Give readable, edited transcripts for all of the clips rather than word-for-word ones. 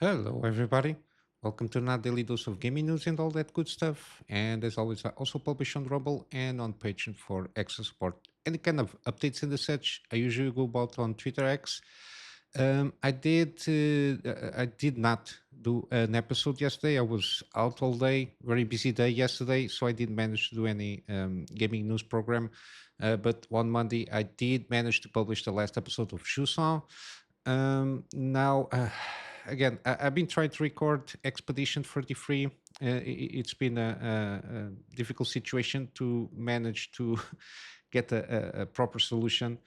Hello, everybody. Welcome to another daily dose of gaming news and all that good stuff. And as always, I also publish on Rumble and on Patreon for extra support. Any kind of updates and the such, I usually go about on Twitter X. I did not do an episode yesterday. I was out all day, very busy day yesterday, so I didn't manage to do any gaming news program. But on Monday, I did manage to publish the last episode of Shusan. Now, again, I've been trying to record Expedition 33. It's been a difficult situation to manage to get a proper solution,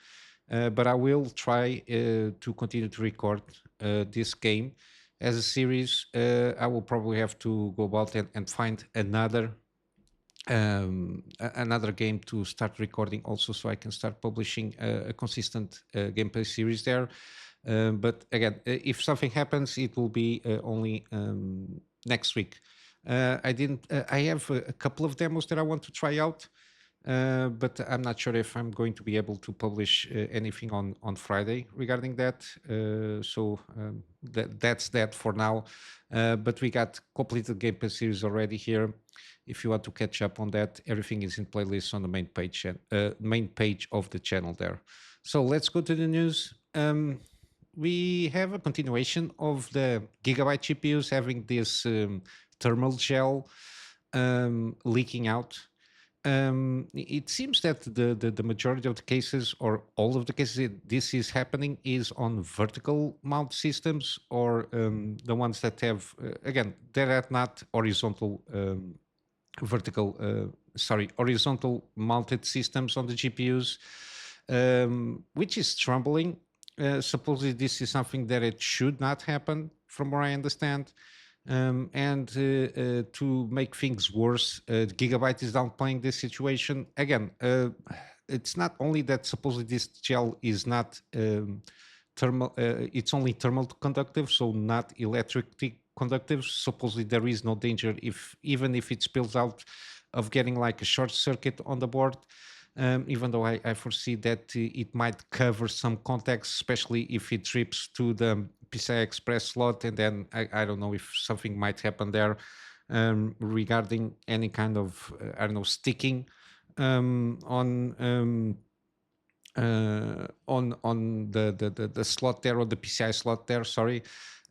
but I will try to continue to record this game as a series. I will probably have to go about and find another game to start recording also so I can start publishing a consistent gameplay series there. But again, if something happens, it will be only next week. I didn't. I have a couple of demos that I want to try out, but I'm not sure if I'm going to be able to publish anything on Friday regarding that. That's that for now. But we got completed gameplay series already here. If you want to catch up on that, everything is in playlists on the main page of the channel there. So let's go to the news. We have a continuation of the Gigabyte GPUs having this thermal gel leaking out. It seems that the majority of the cases, or all of the cases this is happening, is on vertical mount systems, or the ones that have, again, that are not horizontal mounted systems on the GPUs, which is troubling. Supposedly, this is something that it should not happen, from what I understand. And to make things worse, Gigabyte is downplaying this situation. Again, it's not only that supposedly this gel is not thermal, it's only thermal conductive, so not electrically conductive. Supposedly there is no danger if even if it spills out of getting like a short circuit on the board. Even though I foresee that it might cover some contacts, especially if it trips to the PCI Express slot, and then I don't know if something might happen there regarding any kind of I don't know sticking on the slot there, or the PCI slot there. Sorry.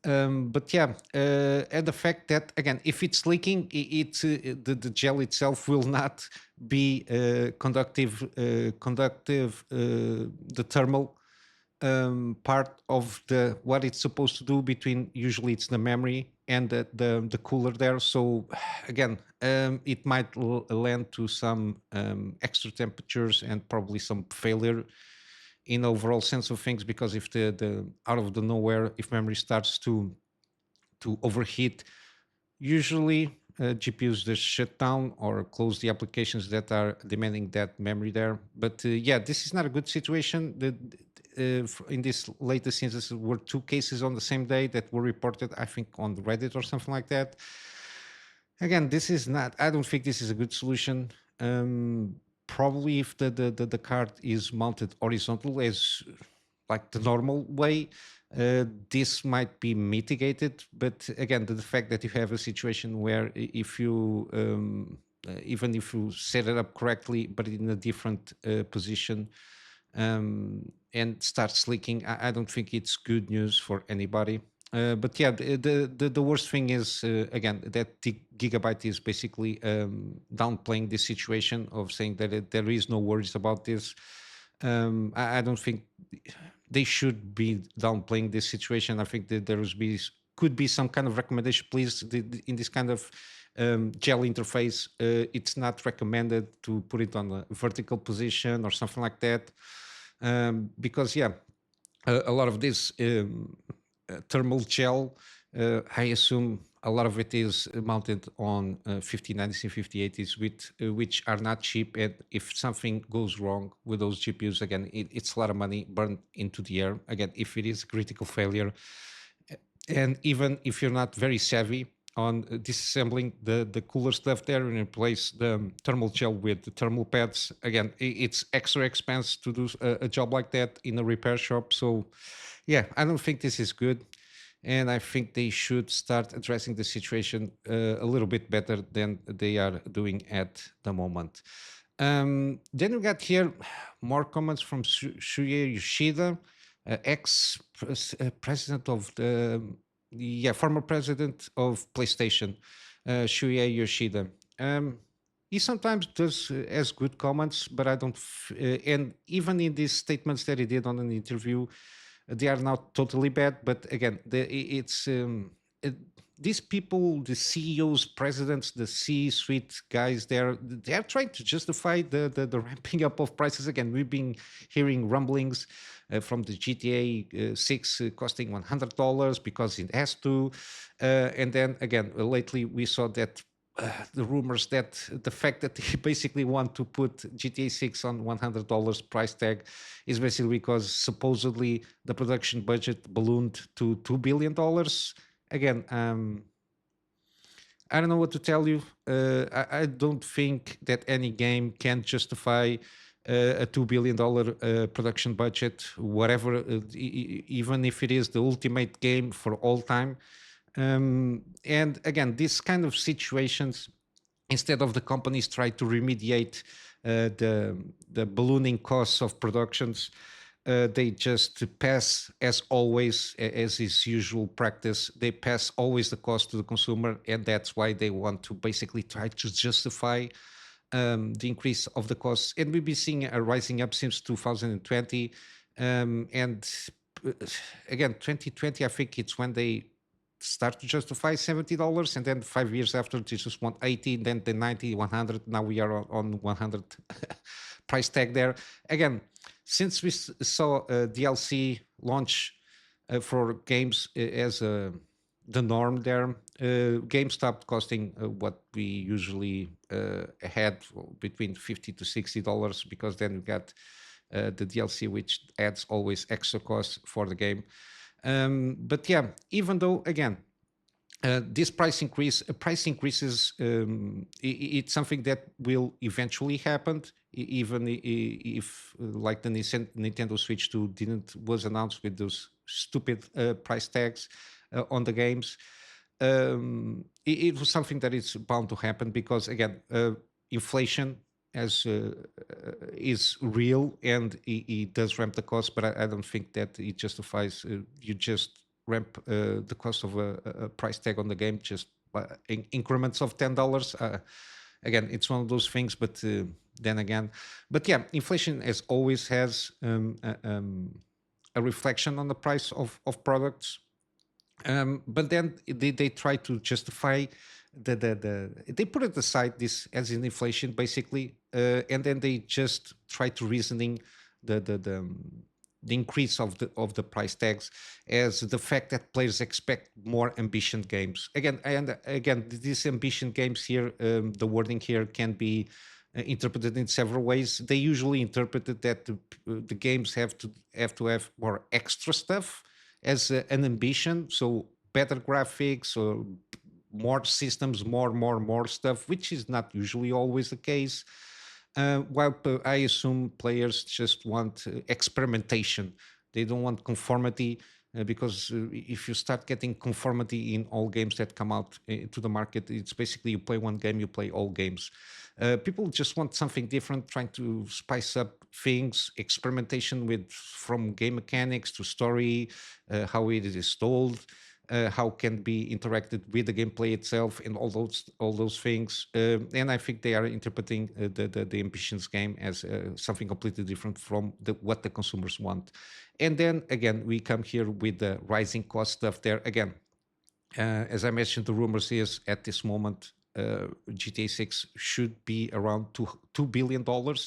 But yeah, and the fact that again, if it's leaking, the gel itself will not be conductive. The thermal part of the what it's supposed to do between, usually it's the memory and the cooler there. So again, it might lend to some extra temperatures and probably some failure in overall sense of things, because if the out of the nowhere, if memory starts to overheat, usually GPUs just shut down or close the applications that are demanding that memory there. But yeah, this is not a good situation. In this latest instance, there were two cases on the same day that were reported, I think, on Reddit or something like that. Again, this is not. I don't think this is a good solution. Probably if the card is mounted horizontal as like the normal way, this might be mitigated. But again, the fact that you have a situation where if you even if you set it up correctly, but in a different position, and starts leaking, I don't think it's good news for anybody. But yeah, the worst thing is again that the Gigabyte is basically downplaying this situation of saying that there is no worries about this. I don't think they should be downplaying this situation. I think that could be some kind of recommendation. Please, in this kind of gel interface, it's not recommended to put it on a vertical position or something like that, because yeah, a lot of this thermal gel, I assume a lot of it is mounted on 5090s and 5080s, which are not cheap. And if something goes wrong with those GPUs, again, it's a lot of money burned into the air. Again, if it is a critical failure, and even if you're not very savvy on disassembling the cooler stuff there and replace the thermal gel with the thermal pads, again, it's extra expense to do a job like that in a repair shop. So yeah, I don't think this is good. and I think they should start addressing the situation a little bit better than they are doing at the moment. Then we got here more comments from Shuhei Yoshida, ex-president of the, yeah, former president of PlayStation, Shuhei Yoshida. Um, he sometimes does has good comments, but I don't. And even in these statements that he did on an interview, they are not totally bad. But again, it's it, these people, the CEOs, presidents, the C-suite guys, they're trying to justify the ramping up of prices. Again, we've been hearing rumblings from the GTA 6 costing $100 because it has to, and then again lately we saw that the rumors that the fact that they basically want to put GTA 6 on $100 price tag is basically because supposedly the production budget ballooned to $2 billion. Again, I don't know what to tell you. I don't think that any game can justify a $2 billion production budget, whatever, even if it is the ultimate game for all time. And again, these kind of situations, instead of the companies try to remediate the ballooning costs of productions, they just pass, as always, as is usual practice, they pass always the cost to the consumer, and that's why they want to basically try to justify the increase of the costs. And we've been seeing a rising up since 2020, and uh, again, 2020, I think it's when they start to justify $70, and then 5 years after they just want 80, then the 90, 100. Now we are on 100 price tag there. Again, since we saw DLC launch for games as the norm there, games stopped costing what we usually had, between $50 to $60, because then we got the DLC, which adds always extra costs for the game. But yeah, even though again, this price increases, it's something that will eventually happen, even if like the Nintendo Switch 2 didn't was announced with those stupid price tags on the games. It was something that is bound to happen because again, inflation as is real, and it does ramp the cost, but I don't think that it justifies you just ramp the cost of a price tag on the game just by increments of $10. Again, it's one of those things, but then again, but yeah, inflation as always has a reflection on the price of products. But then they try to justify they put it aside this as an inflation basically, and then they just try to reasoning the increase of the price tags as the fact that players expect more ambition games. Again, and again, these ambition games here, the wording here can be interpreted in several ways. They usually interpret it that the games have more extra stuff as an ambition, so better graphics or more systems, more stuff, which is not usually always the case. While I assume players just want experimentation. They don't want conformity, because if you start getting conformity in all games that come out to the market, it's basically you play one game, you play all games. People just want something different, trying to spice up things, experimentation with from game mechanics to story, how it is told, how can be interacted with the gameplay itself, and all those things. And I think they are interpreting the ambitions game as something completely different from what the consumers want. And then again, we come here with the rising cost stuff there again. As I mentioned, the rumors is at this moment, GTA 6 should be around $2 billion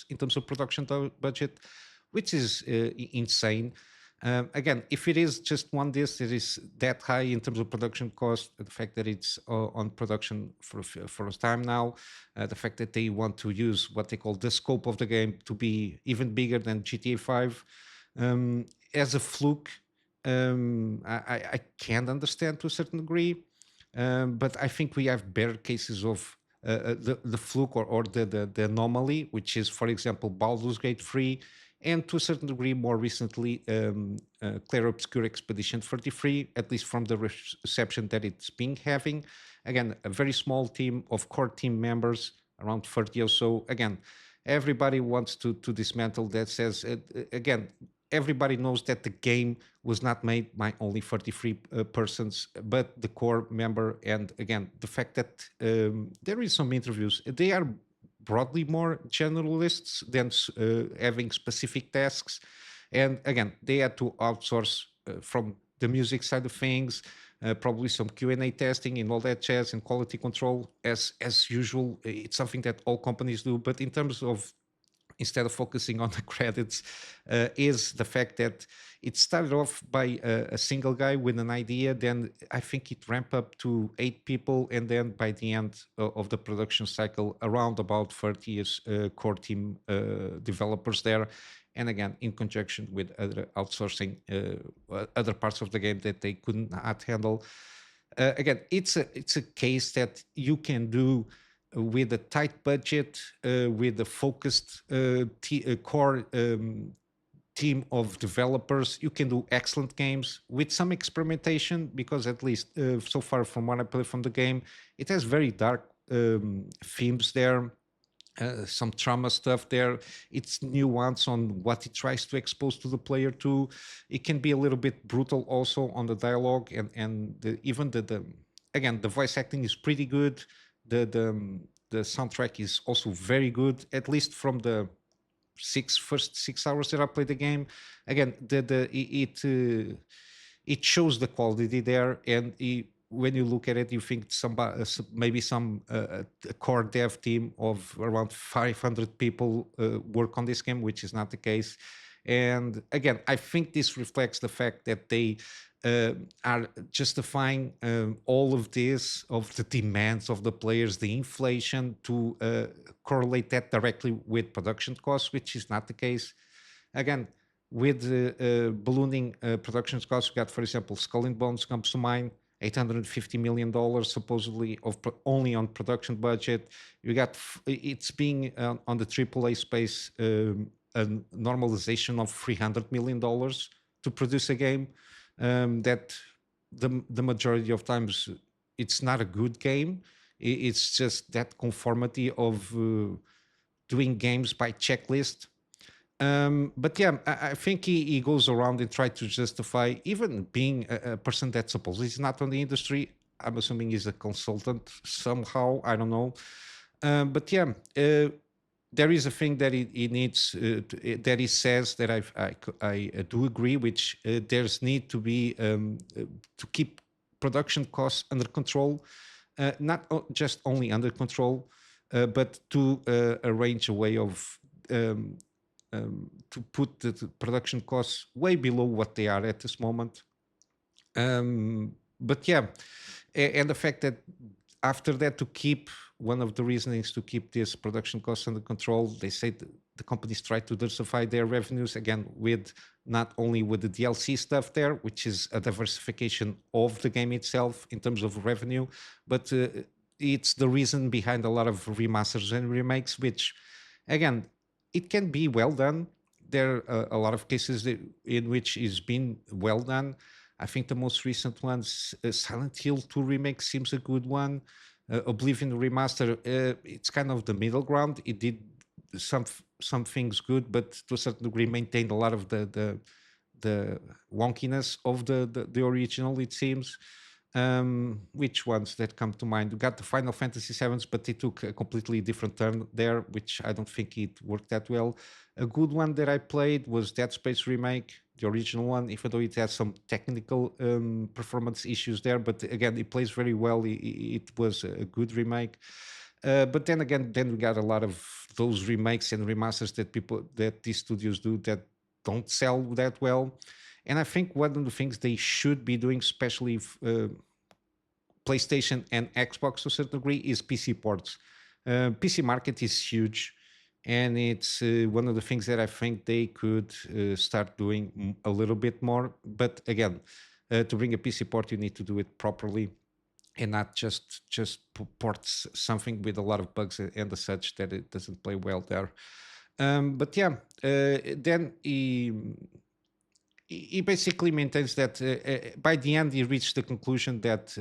in terms of production budget, which is insane. Again, if it is just one disc, it is that high in terms of production cost. The fact that it's on production for a time now, the fact that they want to use what they call the scope of the game to be even bigger than GTA 5, as a fluke, I can't understand to a certain degree. But I think we have better cases of the fluke or the anomaly, which is, for example, Baldur's Gate 3, and to a certain degree, more recently, Clair Obscur Expedition 33, at least from the reception that it's been having. Again, a very small team of core team members, around 30 or so. Again, everybody wants to dismantle that. Says again, everybody knows that the game was not made by only 33 persons, but the core member. And again, the fact that there is some interviews, they are broadly more generalists than having specific tasks. And again, they had to outsource from the music side of things, probably some Q&A testing and all that jazz and quality control as usual. It's something that all companies do. But in terms of instead of focusing on the credits, is the fact that it started off by a single guy with an idea. Then I think it ramped up to 8 people, and then by the end of the production cycle, around about 30 core team developers there. And again, in conjunction with other outsourcing other parts of the game that they could not handle. Again, it's a case that you can do with a tight budget, with a focused core team of developers. You can do excellent games with some experimentation, because at least so far from what I played from the game, it has very dark themes there. Some trauma stuff there. It's nuance on what it tries to expose to the player too. It can be a little bit brutal also on the dialogue, and even the again, the voice acting is pretty good. The soundtrack is also very good, at least from the first 6 hours that I played the game. Again, it shows the quality there, and when you look at it, you think maybe some a core dev team of around 500 people work on this game, which is not the case. And again, I think this reflects the fact that they are justifying all of this, of the demands of the players, the inflation, to correlate that directly with production costs, which is not the case. Again, with ballooning production costs, we got, for example, Skull and Bones comes to mind. $850 million supposedly only on production budget. You got it's being on the AAA space a normalization of $300 million to produce a game that the majority of times it's not a good game. It's just that conformity of doing games by checklist. But yeah, I think he goes around and try to justify even being a person that supposedly is not on the industry. I'm assuming he's a consultant somehow. I don't know. But yeah, there is a thing that he needs that he says that I do agree, which there's need to be to keep production costs under control, not just only under control, but to arrange a way of to put the production costs way below what they are at this moment. But yeah, and the fact that after that, to keep one of the reasonings to keep this production costs under control, they say the companies try to diversify their revenues again with not only with the DLC stuff there, which is a diversification of the game itself in terms of revenue, but it's the reason behind a lot of remasters and remakes, which again, it can be well done. There are a lot of cases in which it's been well done. I think the most recent ones, Silent Hill 2 remake seems a good one. Oblivion remaster, it's kind of the middle ground. It did some things good, but to a certain degree maintained a lot of the wonkiness of the original, it seems. Which ones that come to mind? We got the Final Fantasy VIIs, but they took a completely different turn there, which I don't think it worked that well. A good one that I played was Dead Space Remake, the original one, even though it has some technical performance issues there. But again, it plays very well. It was a good remake. But then again, then we got a lot of those remakes and remasters that these studios do that don't sell that well. And I think one of the things they should be doing, especially if, PlayStation and Xbox to a certain degree, is PC ports. PC market is huge, and it's one of the things that I think they could start doing a little bit more. But again, to bring a PC port, you need to do it properly. and not just ports something with a lot of bugs and the such that it doesn't play well there. But yeah, then he basically maintains that by the end he reached the conclusion that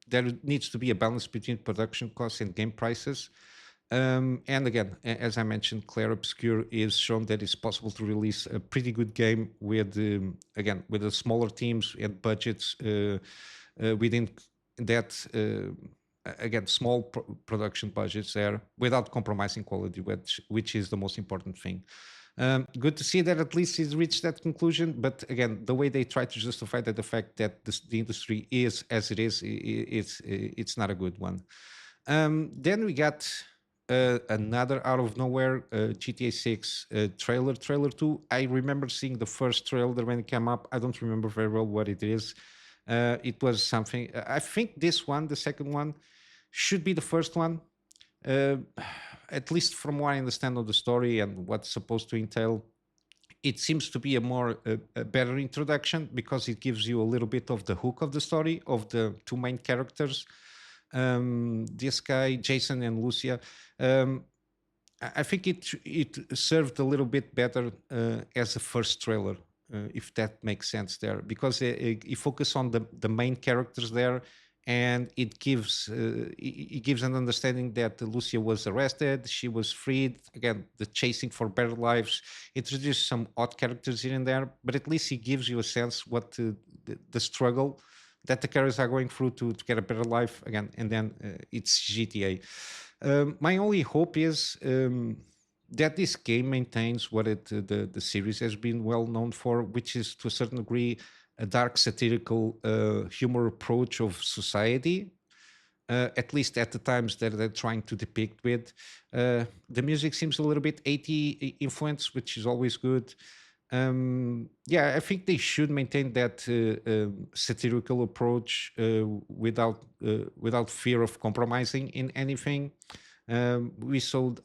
there needs to be a balance between production costs and game prices. And again, as I mentioned, Clair Obscur is shown that it's possible to release a pretty good game with, again, with the smaller teams and budgets within that, again, small production budgets there without compromising quality, which is the most important thing. Good to see that at least he's reached that conclusion. But again, the way they try to justify that the fact that the industry is as it is, it's not a good one. Then we got another out of nowhere GTA 6 trailer 2. I remember seeing the first trailer when it came up. I don't remember very well what it is. It was something. I think this one, the second one, should be the first one. Uh, at least from what I understand of the story and what's supposed to entail, it seems to be a better introduction because it gives you a little bit of the hook of the story of the two main characters, this guy Jason and Lucia. Um, I think it served a little bit better as a first trailer, if that makes sense there, because it focus on the main characters there, and it gives an understanding that Lucia was arrested, she was freed. Again, the chasing for better lives. Introduced some odd characters here and there, but at least it gives you a sense what the struggle that the characters are going through to get a better life again. And then it's GTA. My only hope is that this game maintains what the series has been well known for, which is to a certain degree a dark satirical humor approach of society. At least at the times that they're trying to depict with. The music seems a little bit 80 influence, which is always good. Yeah, I think they should maintain that satirical approach without fear of compromising in anything. We saw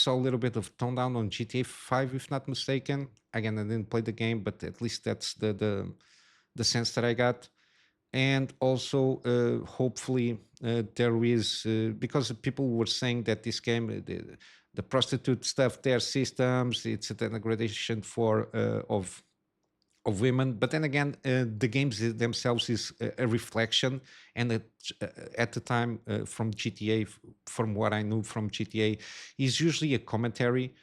a little bit of tone down on GTA 5, if not mistaken. Again, I didn't play the game, but at least that's the sense that I got. And also, hopefully, there is because people were saying that this game, the prostitute stuff, their systems, it's a degradation for of women. But then again, the games themselves is a reflection, and at the time from GTA, from what I knew from GTA, is usually a commentary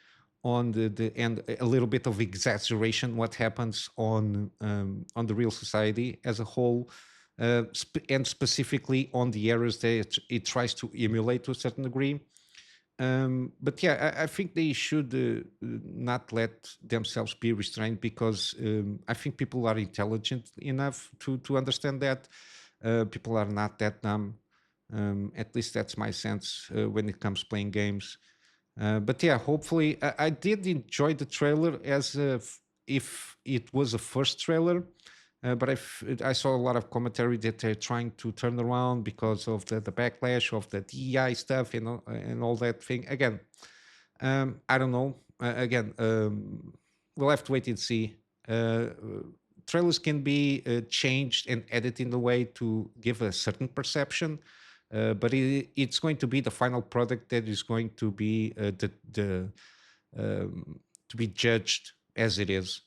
on the and a little bit of exaggeration what happens on the real society as a whole, and specifically on the areas that it tries to emulate to a certain degree. But yeah, I think they should not let themselves be restrained because I think people are intelligent enough to understand that. People are not that dumb. At least that's my sense when it comes playing games. But yeah, hopefully, I did enjoy the trailer as if it was a first trailer. But I saw a lot of commentary that they're trying to turn around because of the backlash of the DEI stuff and all that thing. Again, I don't know. Again, we'll have to wait and see. Trailers can be changed and edited in a way to give a certain perception, but it's going to be the final product that is going to be the to be judged as it is.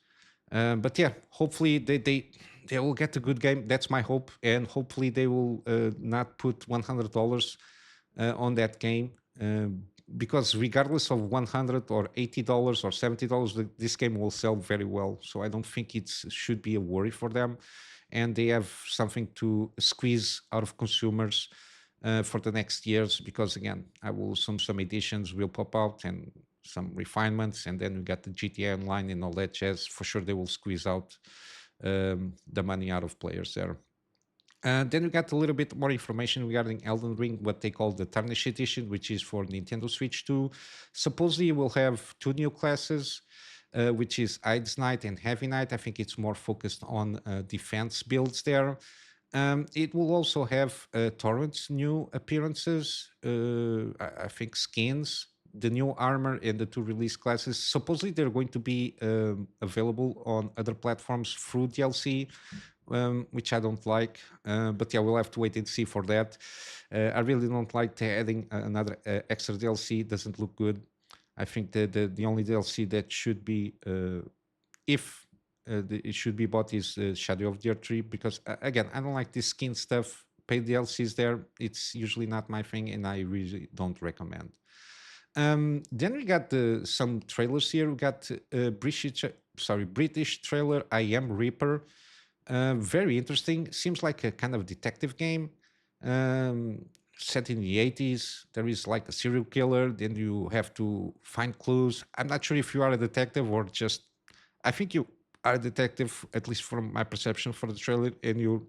But yeah, hopefully they will get a good game. That's my hope, and hopefully they will not put $100 on that game. Because regardless of $100 or $80 or $70, this game will sell very well. So I don't think it should be a worry for them, and they have something to squeeze out of consumers for the next years. Because again, I will assume some editions will pop out and some refinements, and then we got the GTA Online and all that jazz. For sure, they will squeeze out the money out of players there. Then we got a little bit more information regarding Elden Ring, what they call the Tarnished Edition, which is for Nintendo Switch 2. Supposedly, we'll have two new classes, which is Ides Knight and Heavy Knight. I think it's more focused on defense builds there. It will also have Torrent's new appearances, I think skins, the new armor, and the two release classes. Supposedly, they're going to be available on other platforms through DLC, which I don't like. But yeah, we'll have to wait and see for that. I really don't like adding another extra DLC. Doesn't look good. I think the only DLC that should be, if it should be bought, is Shadow of the Earth Tree, because again, I don't like this skin stuff. Paid DLCs there, it's usually not my thing, and I really don't recommend. Then we got some trailers here. We got British trailer. I Am Reaper. Very interesting. Seems like a kind of detective game. Um, Set in the 80s. There is like a serial killer. Then you have to find clues. I'm not sure if you are a detective or just. I think you are a detective, at least from my perception for the trailer, and you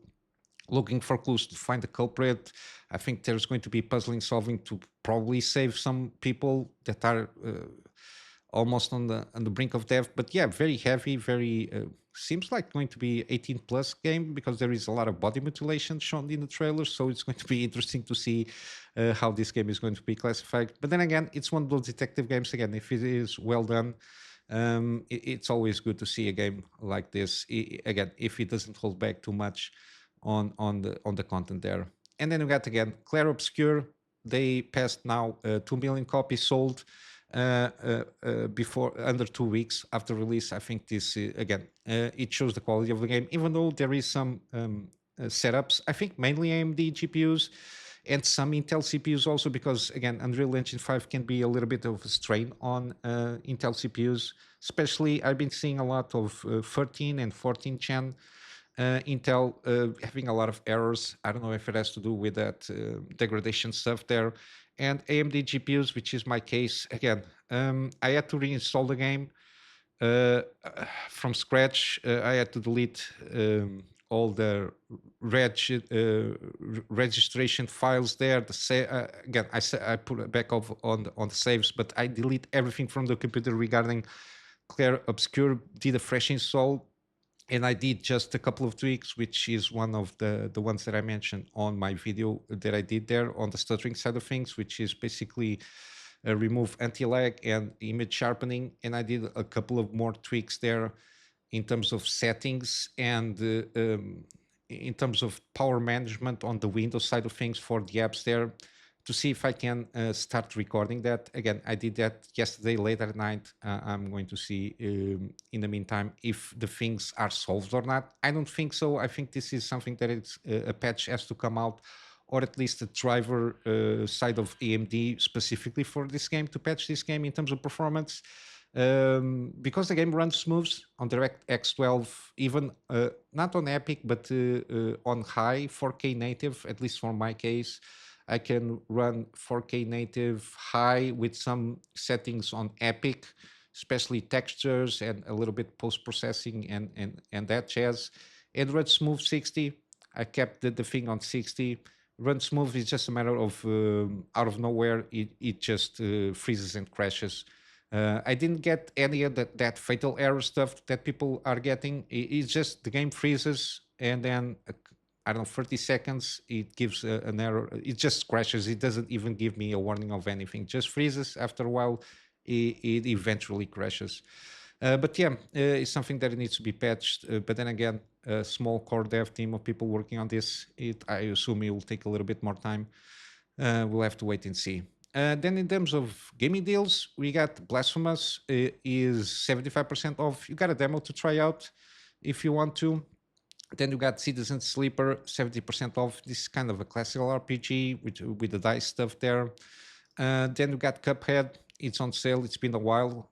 looking for clues to find the culprit. I think there's going to be puzzling solving to probably save some people that are almost on the brink of death. But yeah, very heavy, very seems like going to be 18 plus game, because there is a lot of body mutilation shown in the trailer. So it's going to be interesting to see how this game is going to be classified. But then again, it's one of those detective games. Again, if it is well done, it's always good to see a game like this. Again, if it doesn't hold back too much on the content there. And then we got again Clair Obscur. They passed now 2 million copies sold before under 2 weeks after release. I think this again it shows the quality of the game, even though there is some setups. I think mainly AMD GPUs and some Intel CPUs also, because again, Unreal Engine 5 can be a little bit of a strain on Intel CPUs. Especially, I've been seeing a lot of 13 and 14 Gen Intel having a lot of errors. I don't know if it has to do with that degradation stuff there. And AMD GPUs, which is my case, again, I had to reinstall the game from scratch. I had to delete all the registration files there. Again, I put it back off on the saves, but I delete everything from the computer regarding Clair Obscur. Did a fresh install, and I did just a couple of tweaks, which is one of the ones that I mentioned on my video that I did there on the stuttering side of things, which is basically remove anti-lag and image sharpening. And I did a couple of more tweaks there in terms of settings and in terms of power management on the Windows side of things for the apps there, to see if I can start recording that. Again, I did that yesterday late at night. I'm going to see in the meantime if the things are solved or not. I don't think so. I think this is something that it's a patch has to come out, or at least the driver side of AMD specifically for this game, to patch this game in terms of performance. Because the game runs smooth on DirectX 12, even not on Epic, but on high 4K native, at least for my case. I can run 4K native high with some settings on Epic, especially textures and a little bit post processing and that jazz. It runs smooth 60. I kept the thing on 60. Run smooth is just a matter of out of nowhere, it just freezes and crashes. I didn't get any of that fatal error stuff that people are getting. It's just the game freezes, and then I don't know, 30 seconds, it gives an error. It just crashes. It doesn't even give me a warning of anything. Just freezes. After a while, it eventually crashes. But yeah, it's something that needs to be patched. But then again, a small core dev team of people working on this. I assume it will take a little bit more time. We'll have to wait and see. Then in terms of gaming deals, we got Blasphemous is 75% off. You got a demo to try out if you want to. Then you got Citizen Sleeper, 70% off. This is kind of a classical RPG with the dice stuff there. Then you got Cuphead. It's on sale. It's been a while.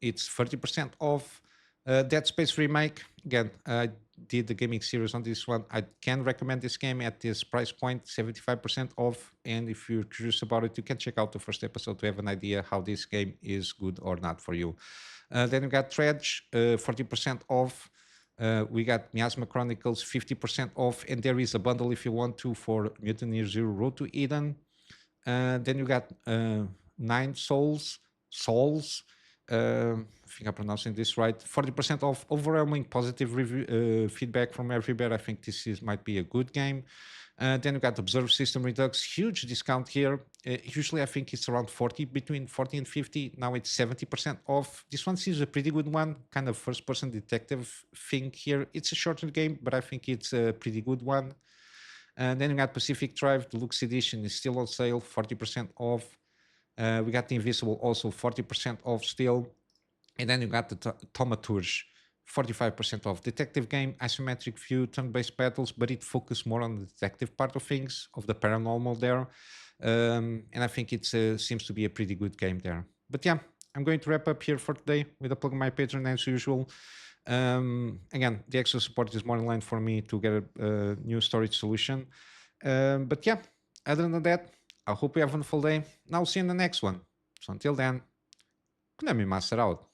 It's 30% off. Dead Space Remake. Again, I did the gaming series on this one. I can recommend this game at this price point, 75% off. And if you're curious about it, you can check out the first episode to have an idea how this game is good or not for you. Then you got Dredge, 40% off. We got Miasma Chronicles 50% off, and there is a bundle if you want to for Mutant Year Zero Road to Eden. Then you got Nine Souls. I think I'm pronouncing this right. 40% off. Overwhelming positive review feedback from everywhere. I think this might be a good game. Then we got Observe System Redux, huge discount here. Usually I think it's around 40, between 40 and 50. Now it's 70% off. This one seems a pretty good one, kind of first-person detective thing here. It's a shorter game, but I think it's a pretty good one. And then we got Pacific Drive, Deluxe Edition is still on sale, 40% off. We got the Invisible also 40% off still. And then you got the Thaumaturge, 45% off. Detective game, isometric view, turn-based battles, but it focused more on the detective part of things, of the paranormal there. And I think it seems to be a pretty good game there. But yeah, I'm going to wrap up here for today with a plug on my Patreon as usual. Again, the extra support is more in line for me to get a new storage solution. But yeah, other than that, I hope you have a wonderful day. And I'll see you in the next one. So until then, Kunamy Master out.